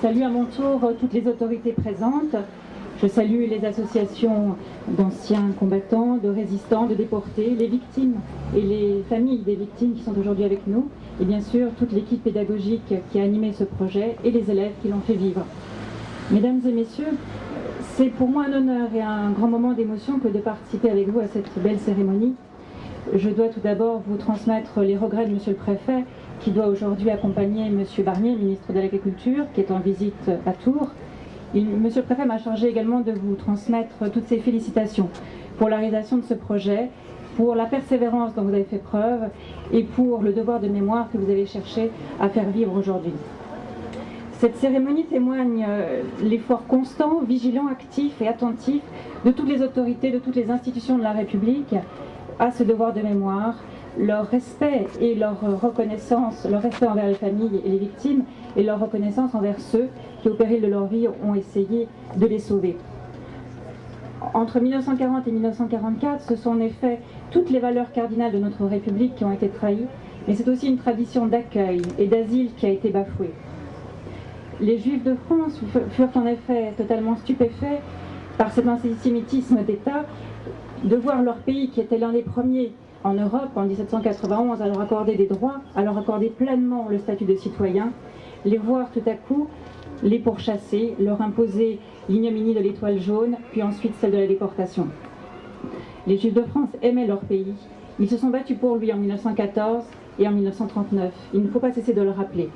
salue à mon tour toutes les autorités présentes. Je salue les associations d'anciens combattants, de résistants, de déportés, les victimes et les familles des victimes qui sont aujourd'hui avec nous, et bien sûr toute l'équipe pédagogique qui a animé ce projet et les élèves qui l'ont fait vivre. Mesdames et messieurs, c'est pour moi un honneur et un grand moment d'émotion que de participer avec vous à cette belle cérémonie. Je dois tout d'abord vous transmettre les regrets de Monsieur le Préfet, qui doit aujourd'hui accompagner Monsieur Barnier, ministre de l'Agriculture, qui est en visite à Tours. Monsieur le Préfet m'a chargé également de vous transmettre toutes ses félicitations pour la réalisation de ce projet, pour la persévérance dont vous avez fait preuve et pour le devoir de mémoire que vous avez cherché à faire vivre aujourd'hui. Cette cérémonie témoigne l'effort constant, vigilant, actif et attentif de toutes les autorités, de toutes les institutions de la République à ce devoir de mémoire, leur respect et leur reconnaissance, leur respect envers les familles et les victimes et leur reconnaissance envers ceux qui, au péril de leur vie, ont essayé de les sauver. Entre 1940 et 1944, ce sont en effet toutes les valeurs cardinales de notre République qui ont été trahies, mais c'est aussi une tradition d'accueil et d'asile qui a été bafouée. Les Juifs de France furent en effet totalement stupéfaits par cet antisémitisme d'État, de voir leur pays, qui était l'un des premiers en Europe en 1791 à leur accorder des droits, à leur accorder pleinement le statut de citoyen, les voir tout à coup les pourchasser, leur imposer l'ignominie de l'étoile jaune, puis ensuite celle de la déportation. Les Juifs de France aimaient leur pays. Ils se sont battus pour lui en 1914 et en 1939. Il ne faut pas cesser de le rappeler.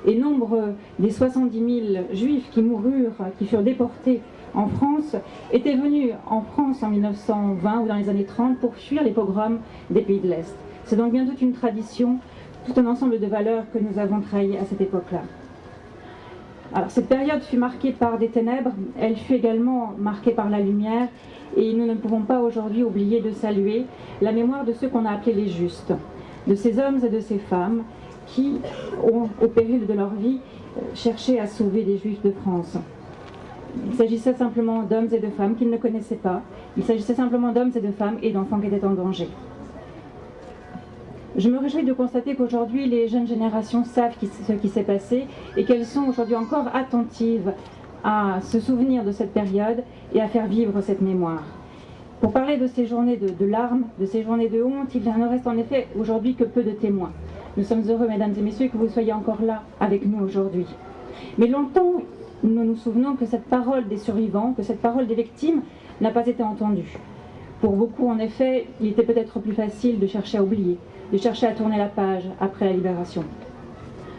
Et nombre des 70 000 Juifs qui moururent, qui furent déportés en France, étaient venus en France en 1920 ou dans les années 30 pour fuir les pogroms des pays de l'Est. C'est donc bien toute une tradition, tout un ensemble de valeurs que nous avons trahies à cette époque-là. Alors cette période fut marquée par des ténèbres, elle fut également marquée par la lumière, et nous ne pouvons pas aujourd'hui oublier de saluer la mémoire de ceux qu'on a appelés les justes, de ces hommes et de ces femmes qui ont, au péril de leur vie, cherché à sauver les Juifs de France. Il s'agissait simplement d'hommes et de femmes qu'ils ne connaissaient pas, il s'agissait simplement d'hommes et de femmes et d'enfants qui étaient en danger. Je me réjouis de constater qu'aujourd'hui, les jeunes générations savent ce qui s'est passé et qu'elles sont aujourd'hui encore attentives à se souvenir de cette période et à faire vivre cette mémoire. Pour parler de ces journées de larmes, de ces journées de honte, il ne reste en effet aujourd'hui que peu de témoins. Nous sommes heureux, mesdames et messieurs, que vous soyez encore là avec nous aujourd'hui. Mais longtemps, nous nous souvenons que cette parole des survivants, que cette parole des victimes n'a pas été entendue. Pour beaucoup, en effet, il était peut-être plus facile de chercher à oublier, de chercher à tourner la page après la libération.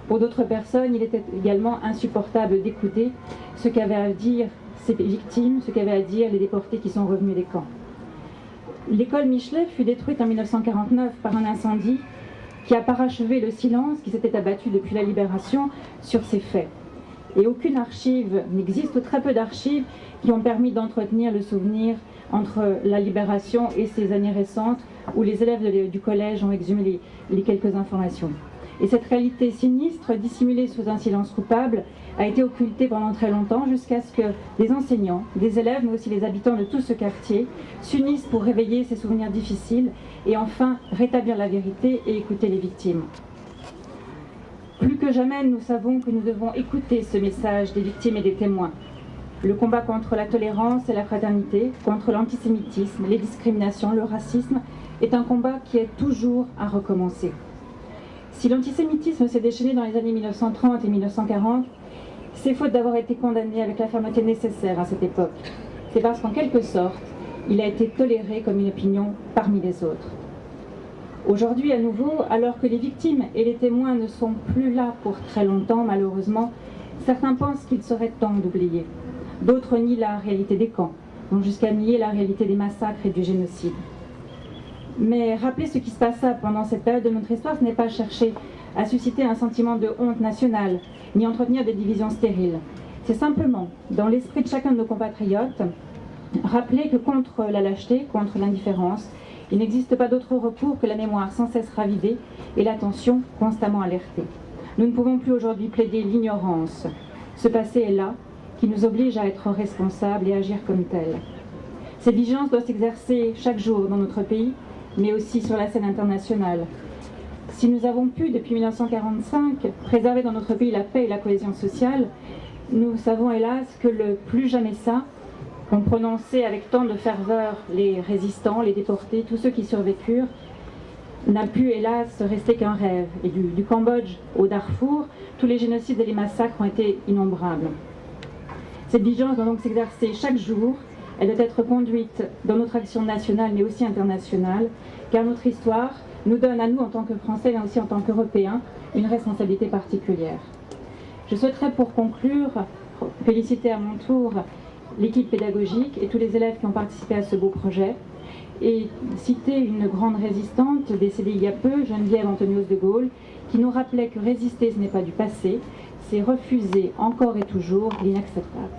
Pour d'autres personnes, il était également insupportable d'écouter ce qu'avaient à dire ces victimes, ce qu'avaient à dire les déportés qui sont revenus des camps. L'école Michelet fut détruite en 1949 par un incendie qui a parachevé le silence qui s'était abattu depuis la libération sur ces faits. Et aucune archive n'existe, ou très peu d'archives, qui ont permis d'entretenir le souvenir entre la libération et ces années récentes où les élèves du collège ont exhumé les quelques informations. Et cette réalité sinistre, dissimulée sous un silence coupable, a été occultée pendant très longtemps jusqu'à ce que des enseignants, des élèves, mais aussi les habitants de tout ce quartier s'unissent pour réveiller ces souvenirs difficiles et enfin rétablir la vérité et écouter les victimes. Plus que jamais, nous savons que nous devons écouter ce message des victimes et des témoins. Le combat contre la tolérance et la fraternité, contre l'antisémitisme, les discriminations, le racisme, est un combat qui est toujours à recommencer. Si l'antisémitisme s'est déchaîné dans les années 1930 et 1940, c'est faute d'avoir été condamné avec la fermeté nécessaire à cette époque. C'est parce qu'en quelque sorte, il a été toléré comme une opinion parmi les autres. Aujourd'hui, à nouveau, alors que les victimes et les témoins ne sont plus là pour très longtemps, malheureusement, certains pensent qu'il serait temps d'oublier. D'autres nient la réalité des camps, vont jusqu'à nier la réalité des massacres et du génocide. Mais rappeler ce qui se passa pendant cette période de notre histoire, ce n'est pas chercher à susciter un sentiment de honte nationale, ni entretenir des divisions stériles. C'est simplement, dans l'esprit de chacun de nos compatriotes, rappeler que contre la lâcheté, contre l'indifférence, il n'existe pas d'autre recours que la mémoire sans cesse ravivée et l'attention constamment alertée. Nous ne pouvons plus aujourd'hui plaider l'ignorance. Ce passé est là, qui nous oblige à être responsables et agir comme tel. Cette vigilance doit s'exercer chaque jour dans notre pays, mais aussi sur la scène internationale. Si nous avons pu, depuis 1945, préserver dans notre pays la paix et la cohésion sociale, nous savons hélas que le plus jamais ça, qu'ont prononcé avec tant de ferveur les résistants, les déportés, tous ceux qui survécurent, n'a pu hélas rester qu'un rêve. Et du Cambodge au Darfour, tous les génocides et les massacres ont été innombrables. Cette vigilance doit donc s'exercer chaque jour. Elle doit être conduite dans notre action nationale mais aussi internationale, car notre histoire nous donne à nous en tant que Français mais aussi en tant qu'Européens une responsabilité particulière. Je souhaiterais pour conclure féliciter à mon tour l'équipe pédagogique et tous les élèves qui ont participé à ce beau projet et citer une grande résistante décédée il y a peu, Geneviève Antonios de Gaulle, qui nous rappelait que résister ce n'est pas du passé, c'est refuser encore et toujours l'inacceptable.